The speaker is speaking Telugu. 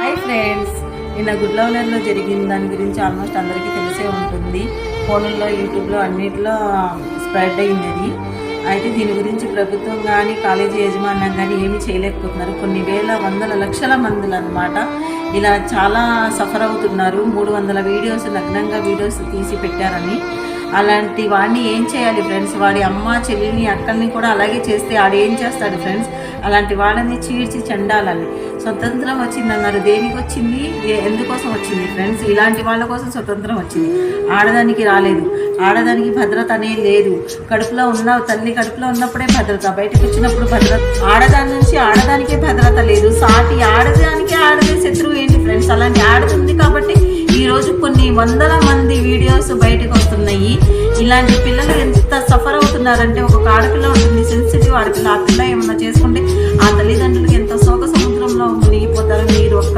హాయ్ ఫ్రెండ్స్, నిన్న గుడ్లవలర్లో జరిగిన దాని గురించి ఆల్మోస్ట్ అందరికీ తెలిసే ఉంటుంది. ఫోన్లో, యూట్యూబ్లో అన్నింటిలో స్ప్రెడ్ అయింది ఇది. అయితే దీని గురించి ప్రభుత్వం కానీ కాలేజీ యాజమాన్యం కానీ ఏమీ చేయలేకపోతున్నారు. కొన్ని వేల వందల లక్షల మందులు అన్నమాట ఇలా చాలా సఫర్ అవుతున్నారు. 300 వీడియోస్ నగ్నంగా వీడియోస్ తీసి పెట్టారని. అలాంటి వాడిని ఏం చేయాలి ఫ్రెండ్స్? వాడి అమ్మ, చెల్లిని, అక్కల్ని కూడా అలాగే చేస్తే ఆడేం చేస్తాడు ఫ్రెండ్స్? అలాంటి వాళ్ళని చీడ్చి చెండాలని. స్వతంత్రం వచ్చిందన్నారు, దేనికి వచ్చింది? ఎందుకోసం వచ్చింది ఫ్రెండ్స్? ఇలాంటి వాళ్ళ కోసం స్వతంత్రం వచ్చింది. ఆడదానికి రాలేదు. ఆడదానికి భద్రత అనేది లేదు. కడుపులో ఉన్న తల్లి కడుపులో ఉన్నప్పుడే భద్రత, బయటకు వచ్చినప్పుడు భద్రత. ఆడదాని నుంచి ఆడదానికే భద్రత లేదు. సాటి ఆడదానికే ఆడదే శత్రువు ఏంటి ఫ్రెండ్స్? అలాంటి ఆడదుంది కాబట్టి ఈరోజు కొన్ని వందల మంది వీడియోస్ బయటకు వస్తున్నాయి. ఇలాంటి పిల్లలు ఎంత సఫర్ అవుతున్నారంటే, ఒక ఆడపిల్ల ఉంటుంది, సెన్సిటివ్ ఆడపిల్ల. ఆ పిల్ల ఏమన్నా చేసుకుంటే ఆ తల్లిదండ్రులకి ఎంత శోక సముద్రంలో మునిగిపోతారు. మీరు